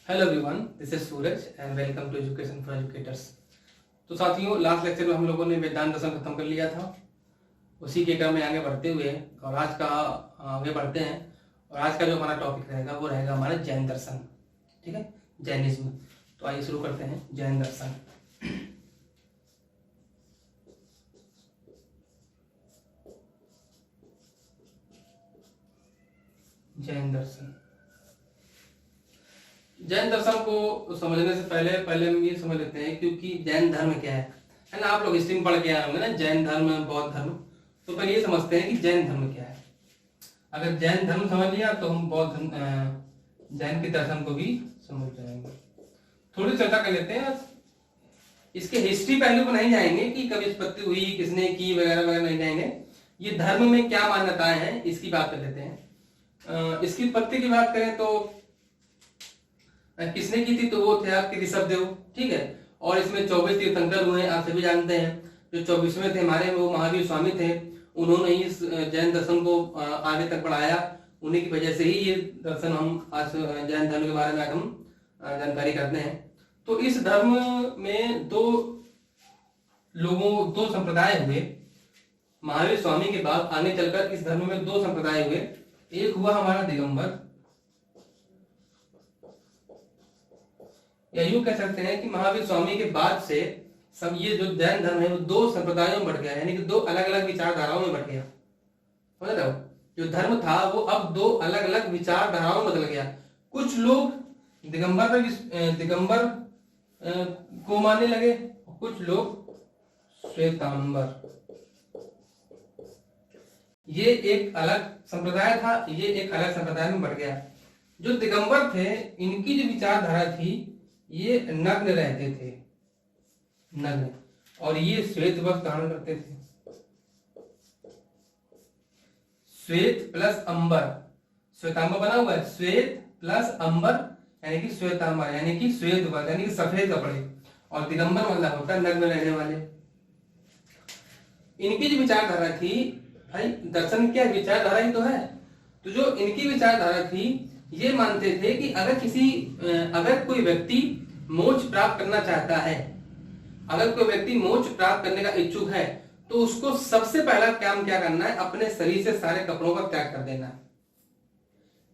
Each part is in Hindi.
Hello everyone, this is Suraj and welcome to education for educators. तो साथियों, लास्ट लेक्चर में हम लोगों ने वेदांत दर्शन खत्म कर लिया था। उसी के क्रम में आगे बढ़ते हुए और आज का आगे बढ़ते हैं। और आज का जो हमारा टॉपिक रहेगा वो रहेगा हमारा जैन दर्शन। ठीक है, जैनिज्म। तो आइए शुरू करते हैं जैन दर्शन। जैन दर्शन जैन दर्शन को समझने से पहले हम ये समझ लेते हैं क्योंकि जैन धर्म क्या है ना। आप लोग हिस्ट्री में पढ़ के आए होंगे ना, जैन धर्म बौद्ध धर्म। तो पहले ये समझते हैं कि जैन धर्म क्या है। अगर जैन धर्म समझ लिया तो हम बौद्ध जैन के दर्शन को भी समझ जाएंगे। थोड़ी चर्चा कर लेते हैं। इसके हिस्ट्री पहलू पर नहीं जाएंगे कि कब उत्पत्ति हुई, किसने की, वगैरह वगैरह नहीं जाएंगे। ये धर्म में क्या मान्यताएं हैं इसकी बात कर लेते हैं। इसकी उत्पत्ति की बात करें तो किसने की थी, तो वो थे आपके ऋषभदेव। ठीक है, और इसमें 24 तीर्थंकर हुए, आप सभी जानते हैं। जो 24वें थे हमारे, वो महावीर स्वामी थे। उन्होंने ही इस जैन दर्शन को आगे तक बढ़ाया। उन्हीं की वजह से ही ये दर्शन हम आज जैन धर्म के बारे में हम जानकारी करते हैं। तो इस धर्म में दो संप्रदाय हुए। महावीर स्वामी के बाद आगे चलकर इस धर्म में दो संप्रदाय हुए। एक हुआ हमारा दिगंबर, या यूं कह सकते हैं कि महावीर स्वामी के बाद से सब ये जो जैन धर्म है वो दो संप्रदायों में बढ़ गया, यानी कि दो अलग अलग विचारधाराओं में बढ़ गया। समझ रहे हो, जो धर्म था वो अब दो अलग अलग विचारधाराओं में बदल गया। कुछ लोग दिगंबर को मानने लगे, कुछ लोग श्वेतांबर। ये एक अलग संप्रदाय था, ये एक अलग संप्रदाय में बढ़ गया। जो दिगंबर थे, इनकी जो विचारधारा थी, ये नग्न रहते थे, नग्न, और ये श्वेत वस्त्र धारण करते थे। श्वेत प्लस अंबर, श्वेतांबर बना हुआ है। श्वेत प्लस अंबर यानी कि श्वेतांबर, यानी कि श्वेत वस्त्र यानी कि सफेद कपड़े। और दिगंबर मतलब होता है नग्न रहने वाले। इनकी जो विचारधारा थी, भाई दर्शन क्या विचारधारा ही तो है। तो जो इनकी विचारधारा थी, ये मानते थे कि अगर कोई व्यक्ति मोक्ष प्राप्त करना चाहता है, अगर कोई व्यक्ति मोक्ष प्राप्त करने का इच्छुक है, तो उसको सबसे पहला काम क्या करना है, अपने शरीर से सारे कपड़ों का त्याग कर देना है।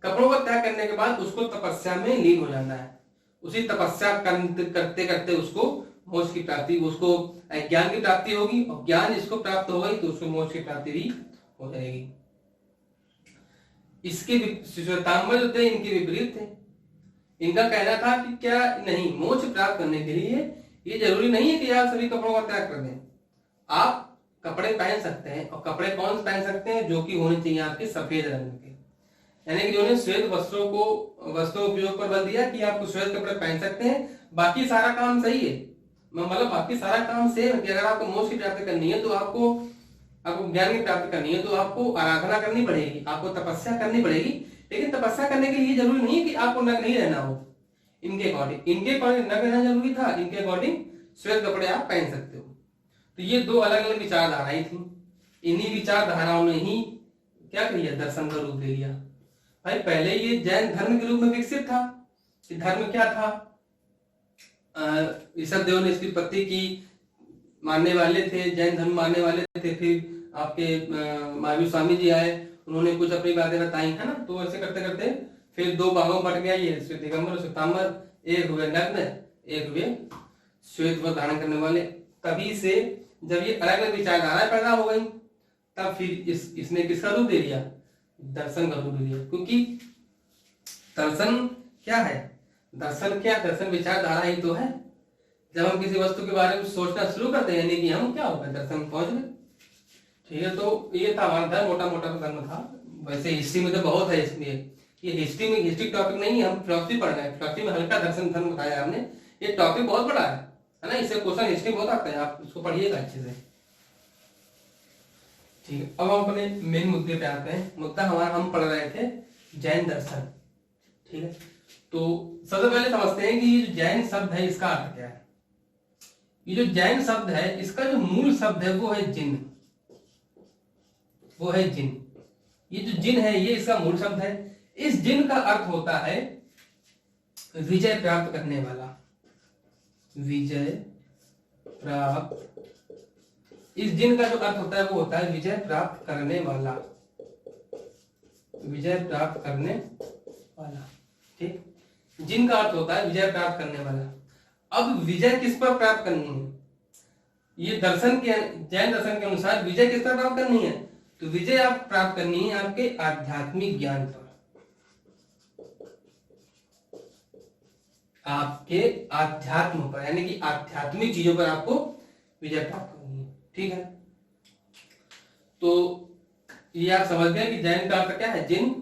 कपड़ों का त्याग करने के बाद उसको तपस्या में लीन हो जाना है। उसी तपस्या करते करते उसको मोक्ष की प्राप्ति, उसको ज्ञान की प्राप्ति होगी, और ज्ञान जिसको प्राप्त हो गई तो उसको मोक्ष की प्राप्ति भी हो जाएगी। इसके श्वेतांबर जो थे, इनके विपरीत थे। इनका कहना था कि क्या नहीं, मोक्ष प्राप्त करने के लिए ये जरूरी नहीं है कि आप सभी कपड़ों का त्याग कर दें। आप कपड़े पहन सकते हैं, और कपड़े कौन से पहन सकते हैं, जो कि होने चाहिए आपके सफेद रंग के। यानी कि जिन्होंने श्वेत वस्त्रों उपयोग पर बल दिया कि आप श्वेत कपड़े पहन सकते हैं, बाकी सारा काम सही है। मतलब बाकी सारा काम सेम है कि अगर आपको मोक्ष की प्राप्ति करनी है, तो आपको ज्ञान की प्राप्ति करनी है, तो आपको आराधना करनी पड़ेगी, आपको तपस्या करनी पड़ेगी। लेकिन तपस्या करने के लिए जरूरी नहीं है कि आपको नग्न नहीं रहना हो। इनके अकॉर्डिंग नग्न रहना जरूरी था, इनके अकॉर्डिंग श्वेत कपड़े आप पहन सकते हो। तो ये दो अलग अलग विचारधाराएं थी। इन्हीं विचारधाराओं ने ही क्या किया, दर्शन का रूप ले लिया। भाई पहले ये जैन धर्म के रूप में विकसित था। धर्म क्या था, ऋषभदेव ने इसकी उत्पत्ति की, मानने वाले थे, जैन धर्म मानने वाले थे। फिर आपके महावीर स्वामी जी आए, उन्होंने कुछ अपनी बातें बताई, है ना। तो ऐसे करते करते फिर दो भागों में बट गया ये दिगंबर और श्वेतांबर। एक हुए नग्न, एक हुए श्वेत वस्त्र धारण करने वाले। तभी से जब ये अलग अलग विचारधाराएं पैदा हो गई, तब फिर इसने किसका रूप ले लिया, दर्शन का रूप ले लिया। क्योंकि दर्शन क्या है, दर्शन विचारधारा ही तो है। जब हम किसी वस्तु के बारे में सोचना शुरू करते हैं, यानी कि हम क्या होगा, दर्शन पहुंच गए। ठीक है, तो ये था हमारा धर्म, मोटा मोटा धर्म था। वैसे हिस्ट्री में तो बहुत है, इसलिए ये हिस्ट्री टॉपिक नहीं है, हम फिलॉसफी पढ़ रहे हैं। फिलॉसफी में हल्का दर्शन धर्म बताया हमने। ये टॉपिक बहुत बड़ा है ना, इससे क्वेश्चन हिस्ट्री बहुत आता है, आप इसको पढ़िएगा अच्छे से। ठीक है, अब हम अपने मेन मुद्दे पे आते हैं। मुद्दा हमारा, हम पढ़ रहे थे जैन दर्शन। ठीक है, तो सबसे पहले समझते हैं कि ये जो जैन शब्द है, इसका अर्थ क्या है। ये जो जैन शब्द है, इसका जो मूल शब्द है वो है जिन। ये जो जिन है, ये इसका मूल शब्द है। इस जिन का अर्थ होता है विजय प्राप्त करने वाला, विजय प्राप्त, इस जिन का जो अर्थ होता है वो होता है विजय प्राप्त करने वाला, विजय प्राप्त करने वाला। ठीक, जिन का अर्थ होता है विजय प्राप्त करने वाला। अब विजय किस पर प्राप्त करनी है? ये दर्शन के, जैन दर्शन के अनुसार विजय किस पर प्राप्त करनी है? तो विजय आप प्राप्त करनी है आपके आध्यात्मिक ज्ञान पर, आपके आध्यात्म पर, यानी कि आध्यात्मिक चीजों पर आपको विजय प्राप्त करनी है। ठीक है, तो ये आप समझ गए कि जैन का अर्थ क्या है? जिन,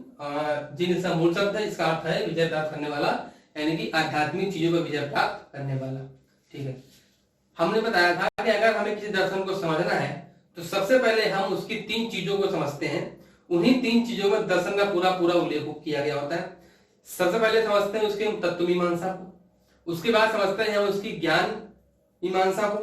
जिन इसका मूल शब्द है, इसका अर्थ है विजय प्राप्त करने वाला, यानी कि आध्यात्मिक चीजों पर विजय प्राप्त करने वाला। ठीक है, हमने बताया था कि अगर हमें किसी दर्शन को समझना है तो सबसे पहले हम उसकी 3 चीजों को समझते हैं। उन्हीं 3 चीजों में दर्शन का पूरा पूरा उल्लेख किया गया होता है। सबसे पहले समझते हैं उसके तत्व मीमांसा को, उसके बाद समझते हैं उसकी ज्ञान मीमांसा को,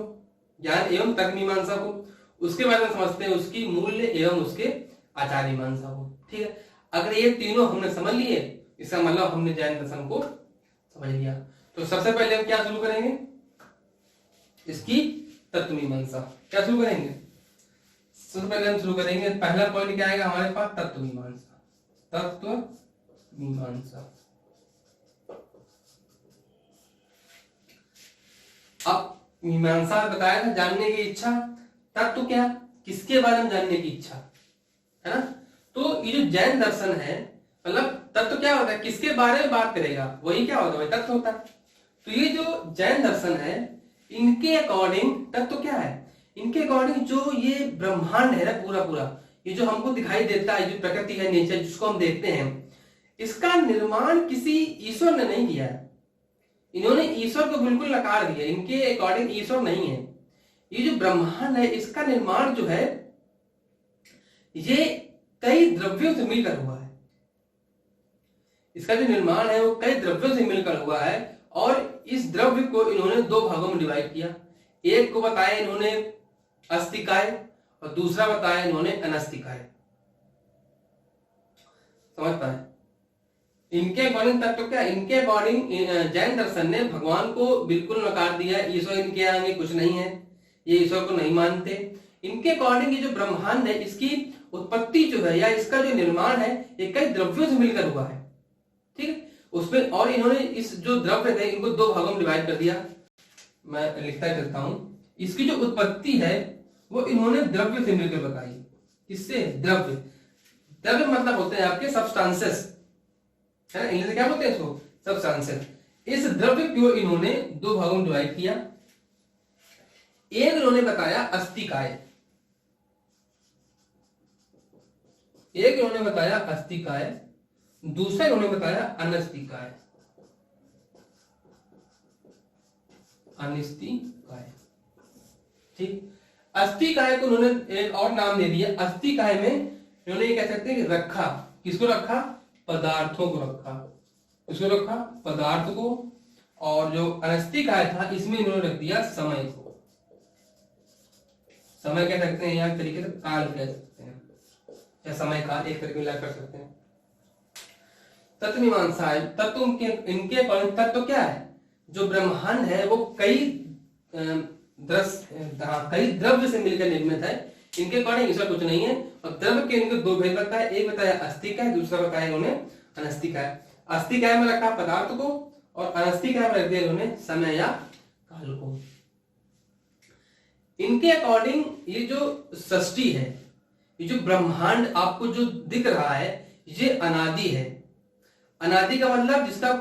ज्ञान एवं तर्क मीमांसा को, उसके बाद में समझते हैं उसकी मूल्य एवं उसके आचार मीमांसा को। ठीक है, अगर ये तीनों हमने समझ लिए, इसका मतलब हमने जैन दर्शन को समझ लिया। तो सबसे पहले हम क्या शुरू करेंगे? इसकी तत्व मीमांसा। क्या शुरू करेंगे? सबसे पहले हम शुरू करेंगे, पहला पॉइंट क्या आएगा हमारे पास? तत्व मीमांसा, तत्व मीमांसा। अब मीमांसा बताया था जानने की इच्छा, तत्व क्या? किसके बारे में जानने की इच्छा, है ना? तो ये जो जैन दर्शन है, मतलब तत्व क्या होता है? किसके बारे में बात करेगा, वही क्या होता है? वही तत्व होता है। तो ये जो जैन दर्शन है, इनके अकॉर्डिंग तत्व क्या है? इनके अकॉर्डिंग जो ये ब्रह्मांड है ना, पूरा पूरा ये जो हमको दिखाई देता है, जो प्रकृति है, नेचर जिसको हम देखते हैं, इसका निर्माण किसी ईश्वर ने नहीं किया है। इन्होंने ईश्वर को बिल्कुल नकार दिया। इनके अकॉर्डिंग ईश्वर नहीं है। ये जो ब्रह्मांड है, इसका निर्माण जो है ये कई द्रव्यों से मिलकर हुआ है। इसका जो निर्माण है वो कई द्रव्यों से मिलकर हुआ है, और इस द्रव्य को इन्होंने 2 भागों में डिवाइड किया। एक को बताया इन्होंने अस्तिकाय और दूसरा बताया इन्होंने अनस्तिकाय। समझ पाए? इनके अकॉर्डिंग तत्व क्या? इनके अकॉर्डिंग जैन दर्शन ने भगवान को बिल्कुल नकार दिया। ईश्वर इनके आगे कुछ नहीं है, ये ईश्वर को नहीं मानते। इनके अकॉर्डिंग ये जो ब्रह्मांड है, इसकी उत्पत्ति जो है या इसका जो निर्माण है, ये कई द्रव्यों से मिलकर हुआ है। ठीक है, उसमें और इन्होंने इस जो द्रव्य थे इनको 2 भागों में डिवाइड कर दिया। मैं लिखता चलता हूं। इसकी जो उत्पत्ति है वो इन्होंने द्रव्य से मिलकर बताई। किससे? द्रव्य। द्रव्य मतलब होते हैं आपके सब्सटेंसेस, है ना? इंग्लिश में क्या बोलते हैं इसको? सब्सटेंसेस। इस द्रव्य को इन्होंने 2 भागों में डिवाइड किया। एक इन्होंने बताया अस्तिकाय, एक इन्होंने बताया अस्तिकाय, दूसरा इन्होंने बताया अनस्तिकाय, अनिस्तिकाय। ठीक, अस्तिकाय को उन्होंने एक और नाम दे दिया। अस्तिकाय में इन्होंने ये कह सकते हैं कि रखा, किसको रखा? पदार्थों को रखा। किसको रखा? पदार्थ को। और जो अनस्तिकाय था, इसमें इन्होंने रख दिया समय को। समय कह सकते हैं या एक तरीके से काल कह सकते हैं, या समय काल एक तरीके से कर सकते हैं। तत्व मीमांसा है। तत्व इनके अकॉर्डिंग तत्व क्या है? जो ब्रह्मांड है वो कई द्रव्य से मिलकर निर्मित है। इनके अकॉर्डिंग ईश्वर कुछ नहीं है। और द्रव्य के इनको 2 भेद बताया, एक बताया अस्तिकाय, दूसरा बताया इन्होंने अनस्तिकाय। अस्तिकाय में रखा पदार्थ को और अनस्तिकाय में रख दिया इन्होंने समय या काल को। इनके अकॉर्डिंग ये जो सृष्टि है, ये जो ब्रह्मांड आपको जो दिख रहा है, ये अनादि है। अनादि का मतलब जिसका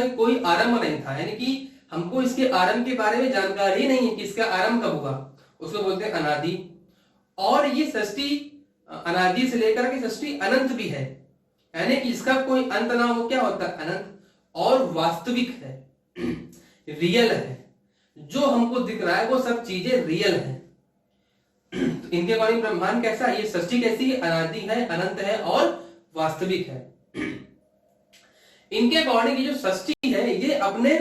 कोई आरंभ नहीं था, यानी कि हमको इसके आरंभ के बारे में जानकारी नहीं है कि इसका आरंभ कब हुआ, उसको बोलते हैं अनादि। और ये सृष्टि अनादि से लेकर के सृष्टि अनंत भी है, यानी कि इसका कोई अंत ना हो, क्या होता है? अनंत। और वास्तविक है, रियल है। जो हमको दिख रहा है वो सब चीजें रियल है। तो इनके अकॉर्डिंग ब्रह्मांड कैसा है? ये सृष्टि कैसी है? अनादि है, अनंत है और वास्तविक है। इनके अकॉर्डिंग ये जो सृष्टि है, ये अपने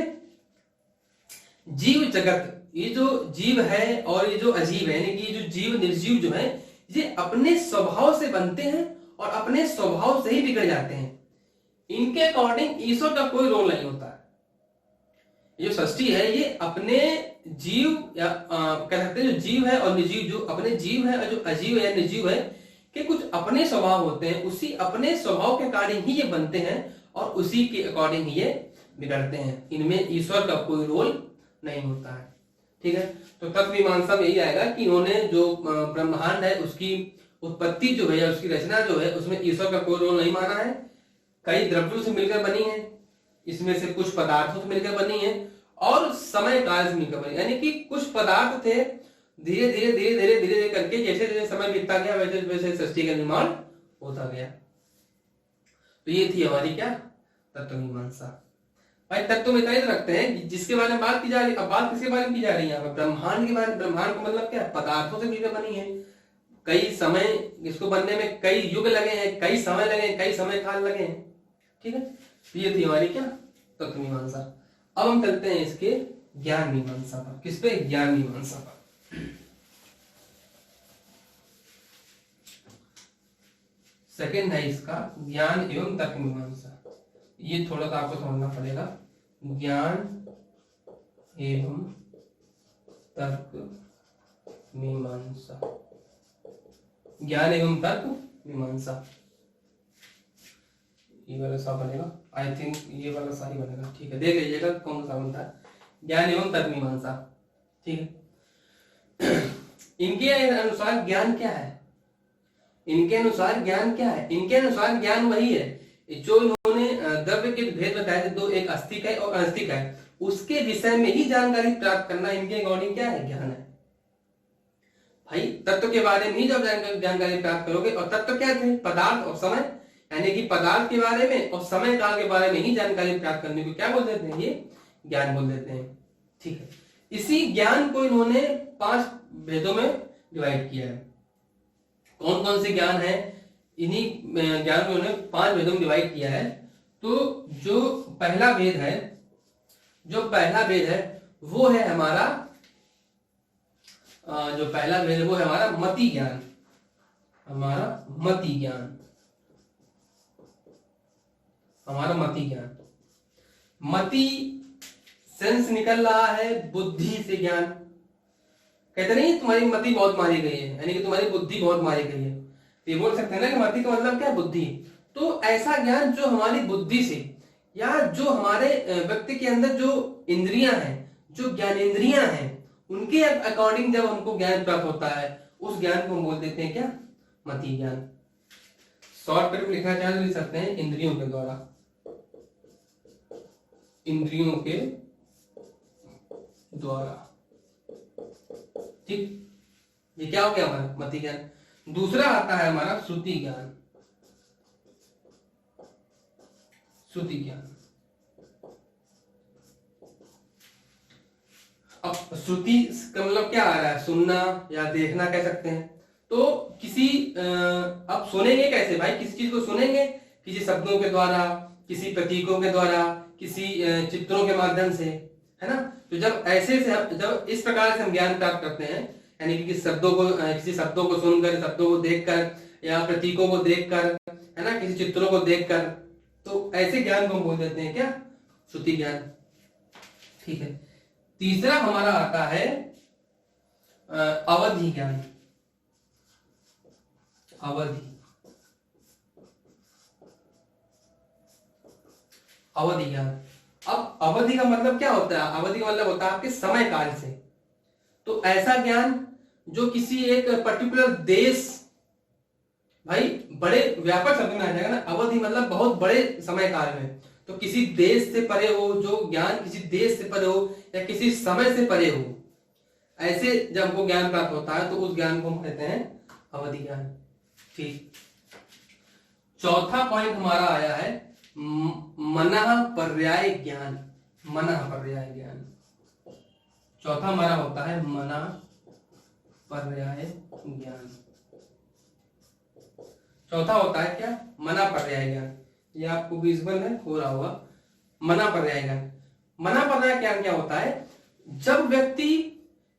जीव जगत, ये जो जीव है और ये जो अजीब है, यानी कि ये जो जीव निर्जीव जो है, ये अपने स्वभाव से बनते हैं और अपने स्वभाव से ही बिगड़ जाते हैं। इनके अकॉर्डिंग ईश्वर का कोई रोल नहीं होता है। ये जो सृष्टि है ये अपने जीव या कह सकते हैं जो जीव है और निर्जीव, जो अपने जीव है और जो अजीव या निर्जीव है कि कुछ अपने स्वभाव होते हैं, उसी अपने स्वभाव के अकॉर्डिंग ही ये बनते हैं और उसी के अकॉर्डिंग ही ये बिगड़ते हैं। इनमें ईश्वर का कोई रोल नहीं होता है। ठीक है, तो तत्व मीमांसा में यही आएगा कि इन्होंने जो ब्रह्मांड है उसकी उत्पत्ति जो है, उसकी रचना जो है, उसमें ईश्वर का कोई रोल नहीं माना है। कई द्रव्यों से मिलकर बनी है, इसमें से कुछ पदार्थों से मिलकर बनी है और समय काल से मिलकर बनी, यानी कि कुछ पदार्थ थे, धीरे धीरे धीरे धीरे धीरे धीरे करके जैसे जैसे समय बीतता गया वैसे वैसे सृष्टि का निर्माण होता गया। तो ये थी हमारी क्या, तत्व मीमांसा। भाई तत्व में इतना ही रखते हैं जिसके बारे में बात की जा रही है। अब बात किसके बारे में की जा रही है यहाँ पर, ब्रह्मांड के बारे में। ब्रह्मांड का मतलब क्या, पदार्थों से मिलकर बनी है। कई समय इसको बनने में कई युग लगे हैं, कई समय लगे हैं, कई समय काल लगे हैं। ठीक है, तो ये थी हमारी क्या, तत्व मीमांसा। अब हम चलते हैं इसके ज्ञान मीमांसा पर। किस पे, ज्ञान मीमांसा पर। सेकंड है इसका ज्ञान एवं तर्क मीमांसा। ये थोड़ा सा आपको समझना पड़ेगा, ज्ञान एवं तर्क मीमांसा। ज्ञान एवं तर्क मीमांसा, ये वाला सा बनेगा, आई थिंक ये वाला सा ही बनेगा। ठीक है, देख लीजिएगा कौन सा बनता है, ज्ञान एवं तर्क मीमांसा। ठीक है, इनके अनुसार ज्ञान क्या है, इनके अनुसार ज्ञान क्या है, इनके अनुसार ज्ञान वही है जो इन्होंने द्रव्य के भेद बताए थे, दो, एक अस्तिक है और अनास्तिक है, उसके विषय में ही जानकारी प्राप्त करना इनके अकॉर्डिंग क्या है, ज्ञान है। भाई तत्व के बारे में ही जब जानकारी प्राप्त करोगे, और तत्व क्या थे, पदार्थ और समय, यानी कि पदार्थ के बारे में और समय काल के बारे में ही जानकारी प्राप्त करने को क्या बोल देते हैं, ये ज्ञान बोल देते हैं। ठीक है, इसी ज्ञान को इन्होंने 5 भेदों में डिवाइड किया है। कौन कौन से ज्ञान है, इन्हीं ज्ञान को इन्होंने 5 भेदों में डिवाइड किया है। तो जो पहला भेद है, वो है हमारा, जो पहला भेद है वो है हमारा मति ज्ञान, हमारा मति ज्ञान। मति सेंस निकल रहा है बुद्धि से ज्ञान। कहते नहीं तुम्हारी मति बहुत मारी गई है, यानी कि तुम्हारी बुद्धि बहुत मारी गई है, तो ये बोल सकते हैं ना कि मति का मतलब क्या है, बुद्धि। तो ऐसा ज्ञान जो हमारी बुद्धि से या जो हमारे व्यक्ति के अंदर जो इंद्रियां हैं, जो ज्ञानेंद्रियां हैं, उनके अकॉर्डिंग जब हमको ज्ञान प्राप्त होता है, उस ज्ञान को हम बोल देते हैं क्या, मति ज्ञान। शॉर्टकट में लिखना चाहे तो लिख सकते हैं इंद्रियों के द्वारा, इंद्रियों के द्वारा। ठीक, ये क्या हो गया हमारा मति ज्ञान। दूसरा आता है हमारा श्रुति ज्ञान। श्रुति ज्ञान, अब श्रुति का मतलब क्या आ रहा है, सुनना या देखना कह सकते हैं। तो किसी अब सुनेंगे कैसे भाई, किसी चीज को सुनेंगे किसी शब्दों के द्वारा, किसी प्रतीकों के द्वारा, किसी चित्रों के माध्यम से, है ना। तो जब ऐसे से जब इस प्रकार से हम ज्ञान प्राप्त करते हैं, यानी कि किसी शब्दों को सुनकर, शब्दों को देखकर या प्रतीकों को देखकर, है ना, किसी चित्रों को देखकर, तो ऐसे ज्ञान को हम बोल देते हैं क्या, श्रुति ज्ञान। ठीक है, तीसरा हमारा आता है अवधि ज्ञान। अवधि ज्ञान। अब अवधि का मतलब क्या होता है, अवधि का मतलब होता है आपके समय काल से। तो ऐसा ज्ञान जो किसी एक पर्टिकुलर देश, भाई बड़े व्यापक शब्द में आ जाएगा ना, अवधि मतलब बहुत बड़े समय काल में, तो किसी देश से परे हो, जो ज्ञान किसी देश से परे हो या किसी समय से परे हो, ऐसे जब हमको ज्ञान प्राप्त होता है तो उस ज्ञान को हम कहते हैं अवधि ज्ञान। ठीक, चौथा पॉइंट हमारा आया है मनः पर्याय ज्ञान। मनः पर्याय ज्ञान, चौथा हमारा होता है मनः पर्याय ज्ञान। चौथा होता है क्या, मनः पर्याय ज्ञान। ये आपको विजुअल में हो रहा होगा, मनः पर्याय ज्ञान। मनः पर्याय ज्ञान क्या होता है, जब व्यक्ति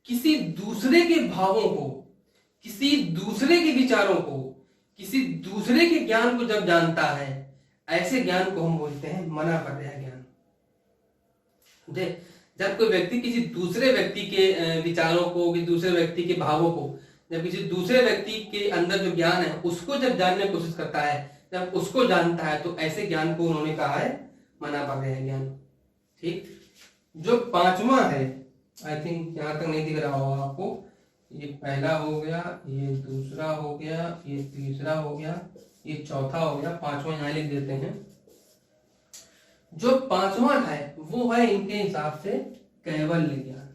किसी दूसरे के भावों को, किसी दूसरे के विचारों को, किसी दूसरे के ज्ञान को जब जानता है, ऐसे ज्ञान को हम बोलते हैं मना पर्याय ज्ञान। जब कोई व्यक्ति किसी दूसरे व्यक्ति के विचारों को, किसी दूसरे व्यक्ति के भावों को, जब किसी दूसरे व्यक्ति के अंदर जो ज्ञान है उसको जब जानने की कोशिश करता है, जब उसको जानता है, तो ऐसे ज्ञान को उन्होंने कहा है मना पर्याय ज्ञान। ठीक, जो पांचवा है, आई थिंक यहां तक नहीं दिख रहा होगा आपको, ये पहला हो गया, ये दूसरा हो गया, ये तीसरा हो गया, ये चौथा हो गया, पांचवा यहां लिख देते हैं। जो पांचवा है वो है इनके हिसाब से कैवल्य ज्ञान।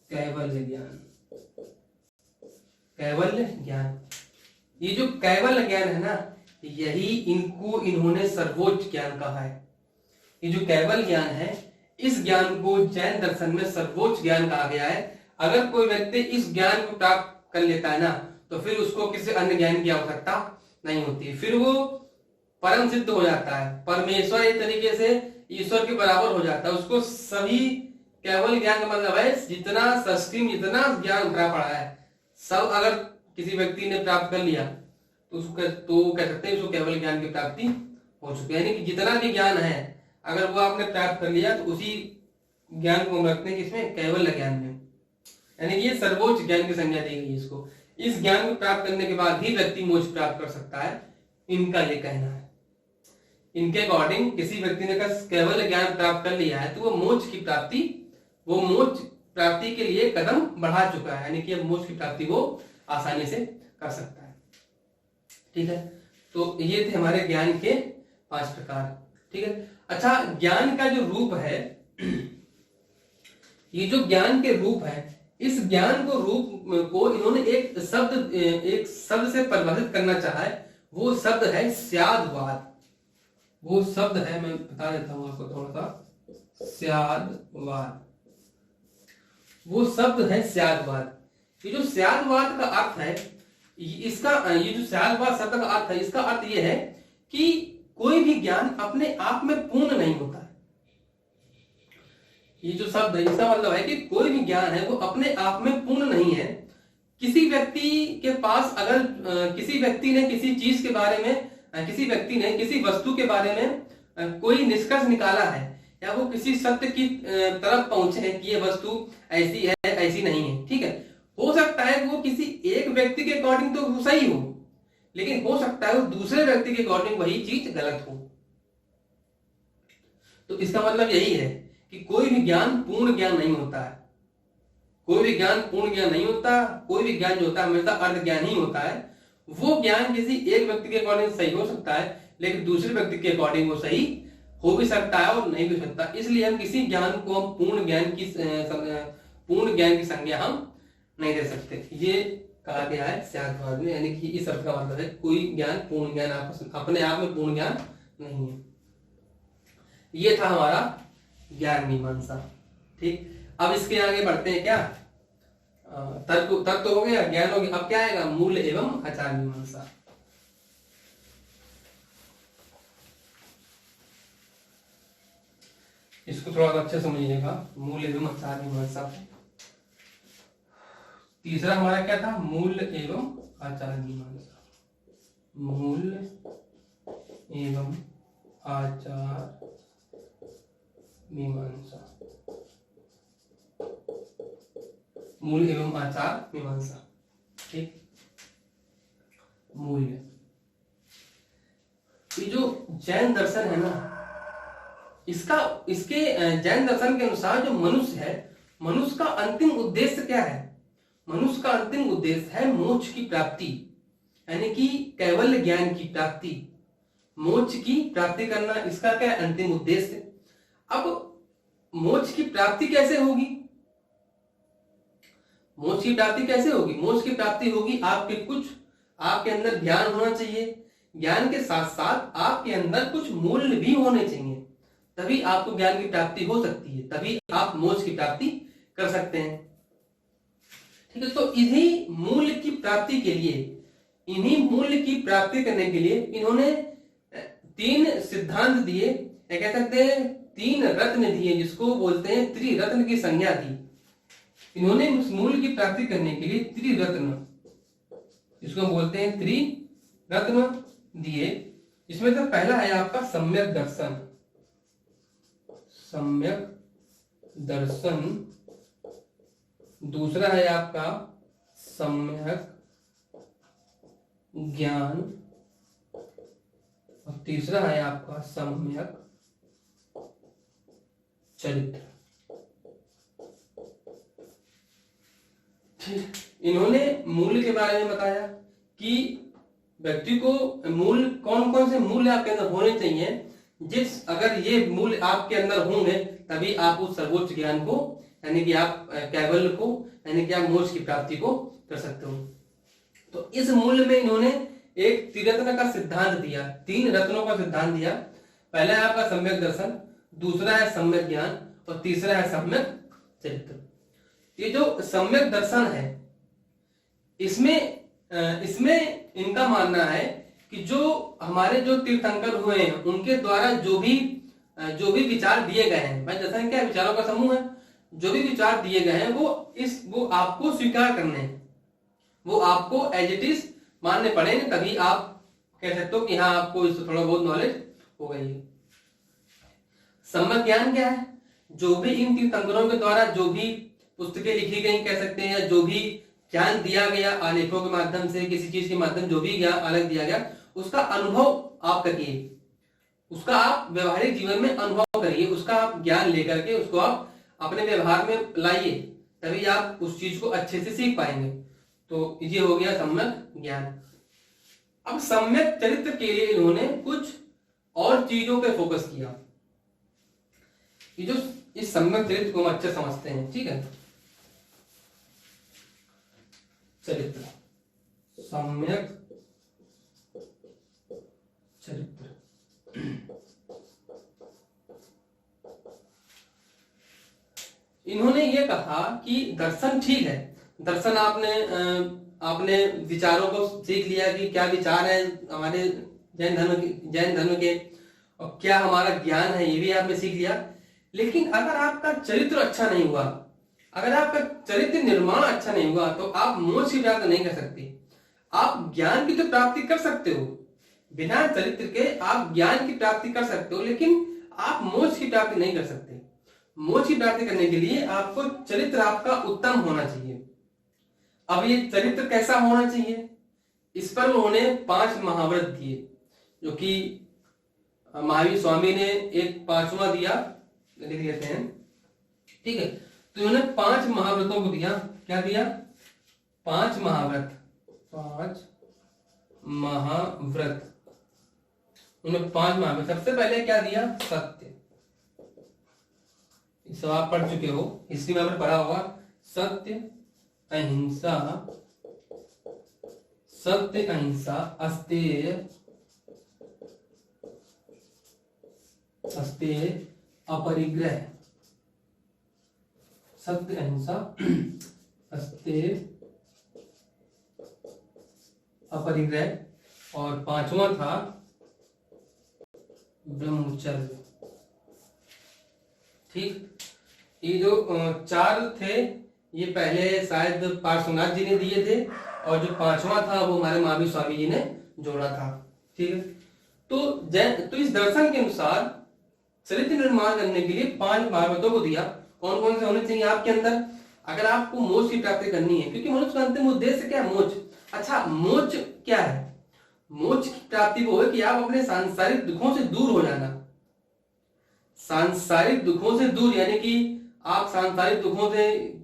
कैवल्य ज्ञान, कैवल्य ज्ञान, ये जो कैवल्य ज्ञान है ना, यही इन्होंने सर्वोच्च ज्ञान कहा है। ये जो कैवल्य ज्ञान है, इस ज्ञान को जैन दर्शन में सर्वोच्च ज्ञान कहा गया है। अगर कोई व्यक्ति इस ज्ञान को प्राप्त कर लेता है ना, तो फिर उसको किसी अन्य ज्ञान की आवश्यकता नहीं होती, फिर वो परम सिद्ध हो जाता है, परमेश्वर एक तरीके से ईश्वर के बराबर हो जाता है। उसको सभी केवल ज्ञान का मतलब है जितना सृष्टि में जितना ज्ञान भरा पड़ा है सब अगर किसी व्यक्ति ने प्राप्त कर लिया तो कह सकते हैं उसको केवल ज्ञान की प्राप्ति हो चुकी है। यानी कि जितना भी ज्ञान है अगर वो आपने प्राप्त कर लिया तो उसी ज्ञान को हम रखते हैं किसमें, केवल ज्ञान में। यानी कि ये सर्वोच्च ज्ञान की संज्ञा दी गई इसको। इस ज्ञान को प्राप्त करने के बाद ही व्यक्ति मोक्ष प्राप्त कर सकता है, इनका ये कहना है। इनके अकॉर्डिंग किसी व्यक्ति ने केवल ज्ञान प्राप्त कर लिया है तो वो मोक्ष प्राप्ति के लिए कदम बढ़ा चुका है, यानी कि अब मोक्ष की प्राप्ति वो आसानी से कर सकता है। ठीक है, तो ये थे हमारे ज्ञान के 5 प्रकार। ठीक है, अच्छा, ज्ञान का जो रूप है, ये जो ज्ञान के रूप है, इस ज्ञान को रूप को इन्होंने एक शब्द से परिभाषित करना चाहा है। वो शब्द है स्यादवाद। वो शब्द है, मैं बता देता हूं आपको थोड़ा सा, स्यादवाद। वो शब्द है स्यादवाद। ये जो स्यादवाद का अर्थ है, इसका ये जो स्यादवाद शब्द का अर्थ है, इसका अर्थ ये है कि कोई भी ज्ञान अपने आप में पूर्ण नहीं होता है। ये जो शब्द है इसका मतलब है कि कोई भी ज्ञान है वो अपने आप में पूर्ण नहीं है। किसी व्यक्ति के पास अगर किसी व्यक्ति ने किसी चीज के बारे में, किसी व्यक्ति ने किसी वस्तु के बारे में कोई निष्कर्ष निकाला है या वो किसी सत्य की तरफ पहुंचे हैं कि ये वस्तु ऐसी है ऐसी नहीं है, ठीक है, हो सकता है वो किसी एक व्यक्ति के अकॉर्डिंग तो वो सही हो, लेकिन हो सकता है वो दूसरे व्यक्ति के अकॉर्डिंग वही चीज गलत हो। तो इसका मतलब यही है कि कोई भी ज्ञान पूर्ण ज्ञान नहीं होता है। कोई भी ज्ञान पूर्ण ज्ञान नहीं होता। कोई भी ज्ञान जो होता है हमेशा अर्ध ज्ञान ही होता है। वो ज्ञान किसी एक व्यक्ति के अकॉर्डिंग सही हो सकता है, लेकिन दूसरे व्यक्ति के अकॉर्डिंग वो सही हो भी सकता है और नहीं भी सकता। इसलिए हम किसी ज्ञान को हम पूर्ण ज्ञान की संज्ञा हम नहीं दे सकते। ये कहा गया है स्यादवाद में, यानी कि इस शब्द का मतलब है कोई ज्ञान पूर्ण ज्ञान अपने आप में पूर्ण ज्ञान नहीं है। ये था हमारा ज्ञान मीमांसा। ठीक, अब इसके आगे बढ़ते हैं। क्या तर्क तो हो गया, ज्ञान हो गया, अब क्या आएगा, मूल एवं आचार मीमांसा। इसको थोड़ा अच्छे समझिएगा, मूल एवं आचार मीमांसा। तीसरा हमारा क्या था, मूल एवं आचार मीमांसा। मूल एवं आचार मीमांसा। मूल एवं आचार मीमांसा। ठीक, मूल्य, ये जो जैन दर्शन है ना, इसके जैन दर्शन के अनुसार जो मनुष्य है, मनुष्य का अंतिम उद्देश्य क्या है? मनुष्य का अंतिम उद्देश्य है मोक्ष की प्राप्ति, यानी कि कैवल्य ज्ञान की प्राप्ति, मोक्ष की प्राप्ति करना, इसका क्या अंतिम उद्देश्य। अब मोक्ष की प्राप्ति कैसे होगी? मोक्ष की प्राप्ति कैसे होगी? मोक्ष की प्राप्ति होगी आपके अंदर ज्ञान होना चाहिए, ज्ञान के साथ साथ आपके अंदर कुछ मूल्य भी होने चाहिए, तभी आपको ज्ञान की प्राप्ति हो सकती है, तभी आप मोक्ष की प्राप्ति कर सकते हैं। ठीक है, तो इन्हीं मूल्य की प्राप्ति के लिए, इन्हीं मूल्य की प्राप्ति करने के लिए इन्होंने 3 सिद्धांत दिए, या कह सकते हैं 3 रत्न दिए, जिसको बोलते हैं त्रिरत्न की संज्ञा दी। इन्होंने उस मूल्य की प्राप्ति करने के लिए त्रिरत्न, जिसको हम बोलते हैं त्रिरत्न दिए। इसमें से पहला है आपका सम्यक दर्शन, सम्यक दर्शन, दूसरा है आपका सम्यक ज्ञान, और तीसरा है आपका सम्यक चरित्र। इन्होंने मूल्य के बारे में बताया कि व्यक्ति को मूल्य, कौन कौन से मूल्य आपके अंदर होने चाहिए, जिस अगर ये मूल्य आपके अंदर होंगे तभी आप उस सर्वोच्च ज्ञान को, यानी कि आप कैवल्य को, यानी कि आप मोक्ष की प्राप्ति को कर सकते हो। तो इस मूल्य में इन्होंने एक त्रिरत्न का सिद्धांत दिया, 3 रत्नों का सिद्धांत दिया। पहला है आपका सम्यक दर्शन, दूसरा है सम्यक ज्ञान, और तीसरा है सम्यक चरित्र। ये जो सम्यक दर्शन है, इसमें इनका मानना है कि जो हमारे जो तीर्थंकर हुए हैं उनके द्वारा जो भी विचार दिए गए हैं, भाई दर्शन क्या विचारों का समूह है, जो भी विचार दिए गए हैं वो आपको स्वीकार करने हैं, वो आपको एज इट इज मानने पड़ेंगे, तभी आप कह सकते हो कि हाँ आपको इससे थोड़ा बहुत नॉलेज हो गई है। सम्यक ज्ञान क्या है? जो भी इन तीर्थंकरों के द्वारा जो भी पुस्तकें लिखी गई कह सकते हैं, या जो भी ज्ञान दिया गया आलेखों के माध्यम से, किसी चीज के माध्यम जो भी ज्ञान अलग दिया गया, उसका अनुभव आप करिए, उसका आप व्यवहारिक जीवन में अनुभव करिए, उसका आप ज्ञान लेकर के उसको आप अपने व्यवहार में लाइए, तभी आप उस चीज को अच्छे से सीख पाएंगे। तो ये हो गया सम्यक ज्ञान। अब सम्यक चरित्र के लिए इन्होंने कुछ और चीजों पे फोकस किया, ये जो इस सम्यक चरित्र को हम अच्छे समझते हैं, ठीक है। चरित्र, सम्यक चरित्र, इन्होंने ये कहा कि दर्शन ठीक है, दर्शन आपने विचारों को सीख लिया कि क्या विचार है हमारे जैन धर्म के, और क्या हमारा ज्ञान है ये भी आपने सीख लिया। लेकिन अगर आपका चरित्र अच्छा नहीं हुआ, अगर आपका चरित्र निर्माण अच्छा नहीं हुआ, तो आप मोक्ष की प्राप्ति नहीं कर सकते। आप ज्ञान की तो प्राप्ति कर सकते हो, बिना चरित्र के आप ज्ञान की प्राप्ति कर सकते हो, लेकिन आप मोक्ष की प्राप्ति नहीं कर सकते। मोक्ष की प्राप्ति करने के लिए आपको चरित्र आपका उत्तम होना चाहिए। अब ये चरित्र कैसा होना चाहिए, इस पर उन्होंने 5 महाव्रत दिए, जो कि महावीर स्वामी ने एक 5वां दिया, लिख लेते हैं, ठीक है। तो उन्होंने 5 महाव्रतों को दिया। क्या दिया? 5 महाव्रत, 5 महाव्रत, उन्होंने 5 महाव्रत। सबसे पहले क्या दिया? सत्य। सब आप पढ़ चुके हो, हिस्ट्री में आपने पढ़ा होगा। सत्य, अहिंसा, सत्य, अहिंसा, अस्तेय, अपरिग्रह, सत्य, अहिंसा, अस्तेय, अपरिग्रह, और 5वां था ब्रह्मचर्य। ठीक, ये जो 4 थे ये पहले शायद पार्श्वनाथ जी ने दिए थे, और जो 5वां था वो हमारे महावीर स्वामी जी ने जोड़ा था। ठीक है, तो इस दर्शन के अनुसार चरित्र निर्माण करने के लिए 5 महाव्रतों को दिया। कौन कौन से होने चाहिए आपके अंदर, अगर आपको मोक्ष की प्राप्ति करनी है, क्योंकि मनुष्य का अंतिम उद्देश्य क्या है? मोक्ष। अच्छा, मोक्ष क्या है? मोक्ष की प्राप्ति वो है कि आप अपने सांसारिक दुखों से दूर हो जाना। सांसारिक दुखों से दूर, यानी कि आप सांसारिक दुखों से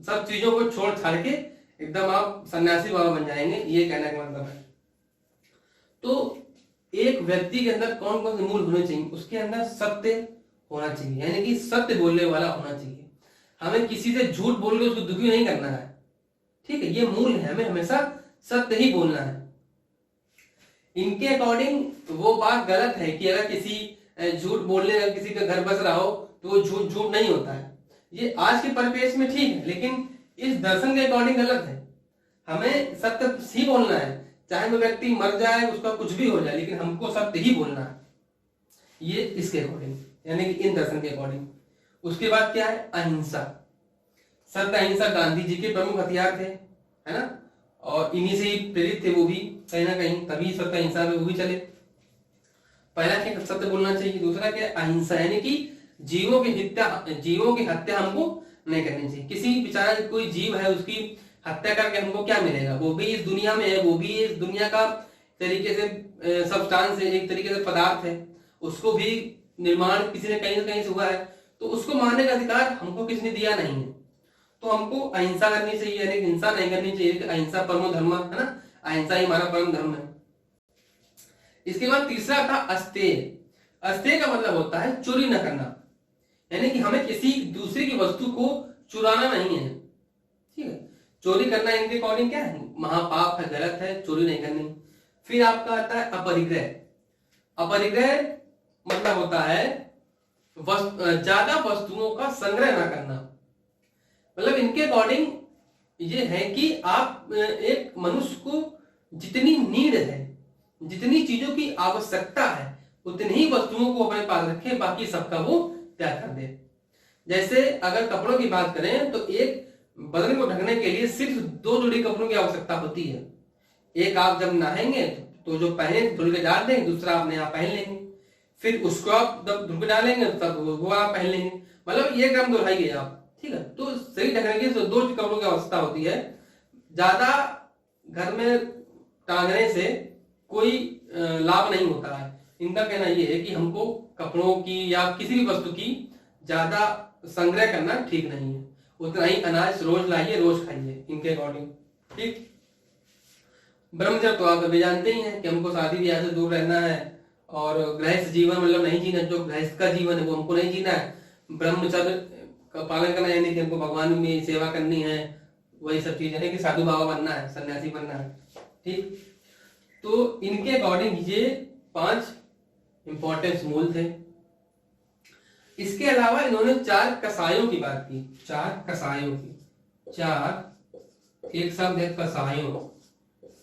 सब चीजों को छोड़ छाड़ के एकदम आप सन्यासी बाबा बन जाएंगे, ये कहने का मतलब है। तो एक व्यक्ति के अंदर कौन कौन से मूल होने चाहिए? उसके अंदर सत्य होना चाहिए, यानी कि सत्य बोलने वाला होना चाहिए। हमें किसी से झूठ बोल के उसको दुखी नहीं करना है, ठीक है, ये मूल है, हमें हमेशा सत्य ही बोलना है। इनके अकॉर्डिंग वो बात गलत है कि अगर किसी झूठ बोलने का किसी का घर बस रहा हो तो वो झूठ नहीं होता है। ये आज के परिपेक्ष में ठीक है, लेकिन इस दर्शन के अकॉर्डिंग गलत है। हमें सत्य ही बोलना है, चाहे वो व्यक्ति मर जाए, उसका कुछ भी हो जाए, लेकिन हमको सत्य ही बोलना है। ये इसके अकॉर्डिंग, यानी कि इन दर्शन के अकॉर्डिंग। उसके बाद क्या है? अहिंसा। सत्य, अहिंसा गांधी जी के प्रमुख हथियार थे, है ना। और इन्हीं से ही प्रेरित थे वो भी कहीं ना कहीं, तभी ईश्वर का अहिंसा में वो भी चले। पहला क्या सत्य बोलना चाहिए, दूसरा क्या अहिंसा, यानी कि जीवों की हत्या हमको नहीं करनी चाहिए। किसी बेचारा कोई जीव है उसकी हत्या करके हमको क्या मिलेगा, वो भी इस दुनिया में है, वो भी इस दुनिया का तरीके से सब्सटेंस है, एक तरीके से पदार्थ है, उसको भी निर्माण किसी ने कहीं ना कहीं से हुआ है, तो उसको मारने का अधिकार हमको किसी ने दिया नहीं है। तो हमको अहिंसा करनी चाहिए, यानी हिंसा नहीं करनी चाहिए। अहिंसा परमो धर्म है ना, अहिंसा ही हमारा परम धर्म है। इसके बाद तीसरा था अस्तेय। अस्तेय का मतलब होता है चोरी न करना, यानी कि हमें किसी दूसरे की वस्तु को चुराना नहीं है, ठीक है। चोरी करना इनके अकॉर्डिंग क्या है, महापाप है, गलत है, चोरी नहीं करनी। फिर आपका आता है अपरिग्रह। अपरिग्रह मतलब होता है ज्यादा वस्तुओं का संग्रह ना करना। मतलब इनके अकॉर्डिंग ये है कि आप एक मनुष्य को जितनी नीड है, जितनी चीजों की आवश्यकता है, उतनी ही वस्तुओं को अपने पास रखें, बाकी सबका वो त्याग कर दे। जैसे अगर कपड़ों की बात करें तो एक बदन को ढकने के लिए सिर्फ 2 जोड़ी कपड़ों की आवश्यकता होती है। एक आप जब नहाएंगे तो जो पहने धुल के डाल देंगे, दूसरा आपने आप पहन लेंगे, फिर उसको आप जब धुल के डालेंगे तब वो आप पहन लेंगे, मतलब ये क्रम दोहराइए आप, ठीक है। तो सही ढकने के लिए 2 कपड़ों की आवश्यकता होती है। ज्यादा घर में टांगने से कोई लाभ नहीं होता है। इनका कहना यह है कि हमको कपड़ों की या किसी भी वस्तु की ज्यादा संग्रह करना ठीक नहीं है। उतना ही अनाज रोज लाइए, रोज खाइए, इनके अकॉर्डिंग, ठीक। ब्रह्मचर्य तो आप अभी जानते ही हैं कि हमको शादी ब्याह से दूर रहना है, और गृहस्थ जीवन मतलब नहीं जीना, जो गृहस्थ का जीवन है वो हमको नहीं जीना है। ब्रह्मचर्य का पालन करना, यानी कि हमको भगवान में सेवा करनी है, वही सब चीजें है कि साधु बाबा बनना है, सन्यासी बनना है, ठीक। तो इनके अकॉर्डिंग ये 5 इंपॉर्टेंस मूल थे। इसके अलावा इन्होंने 4 कसायों की बात की, 4 कसायों की, 4 एक शब्द है कसायों।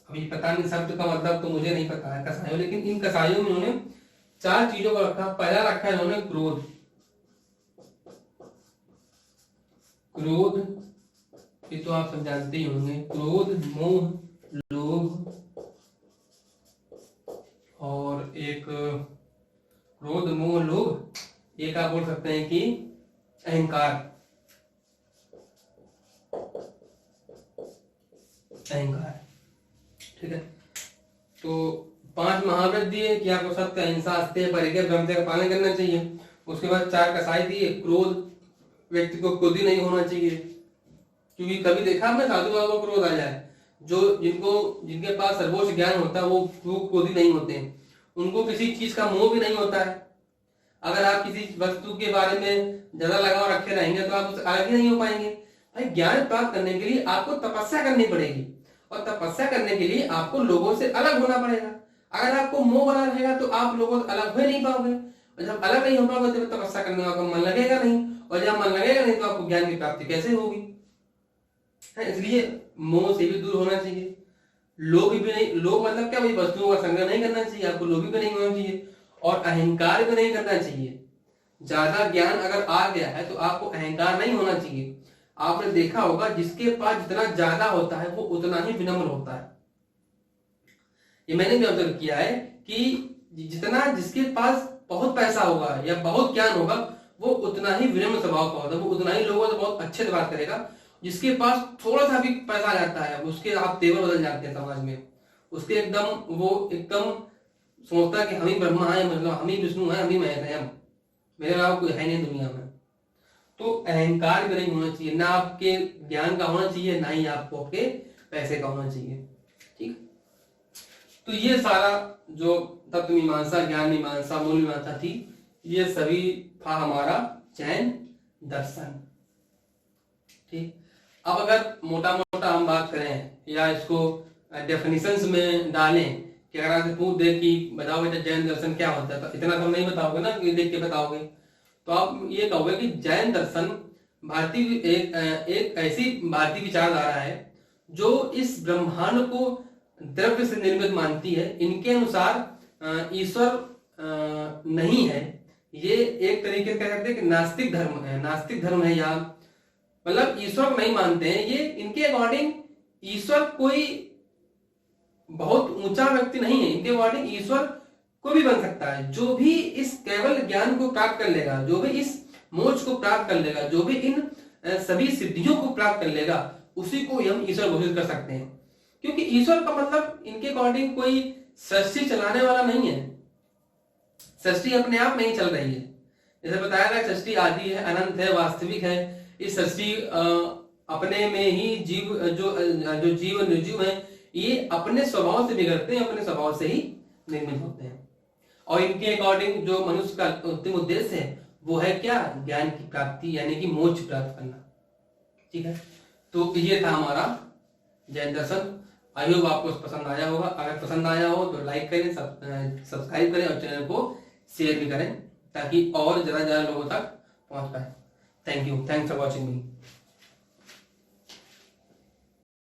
अभी पता नहीं शब्द का मतलब तो मुझे नहीं पता है कसायों, लेकिन इन कसायों में इन्होंने 4 चीजों को रखा। पहला रखा इन्होंने क्रोध। क्रोध ये तो आप सब जानते ही होंगे, क्रोध, मोह, लोभ, और एक क्रोध, मोह, लोभ, एक आप बोल सकते हैं कि अहंकार। अहंकार, ठीक है। तो 5 महाव्रत दिए कि आपको सत्य, अहिंसा, अस्तेय, परिग्रह, ब्रह्मचर्य का पालन करना चाहिए। उसके बाद 4 कसाई दिए। क्रोध, व्यक्ति को क्रोधी नहीं होना चाहिए, क्योंकि कभी देखा हमने साधु बाबा को क्रोध आ जाए, जो जिनके पास सर्वोच्च ज्ञान होता है वो क्रोधी नहीं होते हैं, उनको किसी चीज का मोह भी नहीं होता है। अगर आप किसी वस्तु के बारे में ज्यादा लगाव रखे रहेंगे तो आप उससे अलग ही नहीं हो पाएंगे। भाई ज्ञान प्राप्त करने के लिए आपको तपस्या करनी पड़ेगी, और तपस्या करने के लिए आपको लोगों से अलग होना पड़ेगा। अगर आपको मोह बना रहेगा तो आप लोगों से अलग हो नहीं पाओगे, और जब अलग नहीं हो पाओगे तो तपस्या करने में आपका मन लगेगा नहीं, और जब मन लगेगा नहीं तो आपको ज्ञान की प्राप्ति कैसे होगी। इसलिए मोह से भी दूर होना चाहिए। लोभ भी नहीं, लोभ मतलब क्या, भाई वस्तुओं का संग्रह नहीं करना चाहिए, आपको लोभी भी नहीं होना चाहिए, और अहंकार भी नहीं करना चाहिए। ज्यादा ज्ञान अगर आ गया है तो आपको अहंकार नहीं होना चाहिए। आपने देखा होगा जिसके पास जितना ज्यादा होता है वो उतना ही विनम्र होता है। ये मैंने भी ऑब्जर्व किया है कि जितना जिसके पास बहुत पैसा होगा या बहुत ज्ञान होगा वो उतना ही विनम्र स्वभाव का होता है, वो उतना ही लोगों से बहुत अच्छे से बात करेगा। जिसके पास थोड़ा सा भी पैसा आ जाता है उसके आप तेवर बदल जाते हैं समाज में, उसके वो एकदम सोचता है कि हम ही ब्रह्मा है, मतलब हम ही विष्णु है, हम ही महेश है, मेरे अलावा कोई है नहीं दुनिया में। तो अहंकार भी नहीं होना चाहिए, ना आपके ज्ञान का होना चाहिए, ना ही आपको आपके पैसे का होना चाहिए, ठीक। तो ये सारा जो तत्व मीमांसा, ज्ञान मीमांसा, मूल मीमांसा थी, ये सभी था हमारा जैन दर्शन, ठीक। अब अगर मोटा मोटा हम बात करें या इसको डेफिनेशंस में डालें कि अगर आपसे पूछ दे कि बताओ बेटा जैन दर्शन क्या होता है, तो इतना तो नहीं बताओगे ना, कि देख के बताओगे। तो आप ये कहोगे कि जैन दर्शन एक ऐसी भारतीय विचारधारा है जो इस ब्रह्मांड को द्रव्य से निर्मित मानती है। इनके अनुसार ईश्वर नहीं है, ये एक तरीके से कह सकते हैं कि नास्तिक धर्म है, नास्तिक धर्म है, या मतलब ईश्वर को नहीं मानते हैं। ये इनके अकॉर्डिंग ईश्वर कोई बहुत ऊंचा व्यक्ति नहीं है, इनके अकॉर्डिंग ईश्वर को भी बन सकता है। जो भी इस केवल ज्ञान को प्राप्त कर लेगा, जो भी इस मोक्ष को प्राप्त कर लेगा, जो भी इन सभी सिद्धियों को प्राप्त कर लेगा, उसी को हम ईश्वर घोषित कर सकते हैं। क्योंकि ईश्वर का मतलब इनके अकॉर्डिंग कोई सृष्टि चलाने वाला नहीं है, सृष्टि अपने आप में ही चल रही है। जैसे बताया गया सृष्टि आदि है, अनंत है, वास्तविक है। इस सृष्टि अपने में ही जीव जो जीव निर्जीव है ये अपने स्वभाव से बिगड़ते हैं, अपने स्वभाव से ही निर्मित होते हैं। और इनके अकॉर्डिंग जो मनुष्य का अंतिम उद्देश्य है वो है क्या, ज्ञान की प्राप्ति, यानी कि मोक्ष प्राप्त करना। ठीक है, तो ये था हमारा जैन दर्शन। आई होप आपको पसंद आया होगा। अगर पसंद आया हो तो लाइक करें, सब्सक्राइब करें और चैनल को शेयर भी करें ताकि और ज्यादा लोगों तक पहुंच पाए। Thank you, thanks for watching me.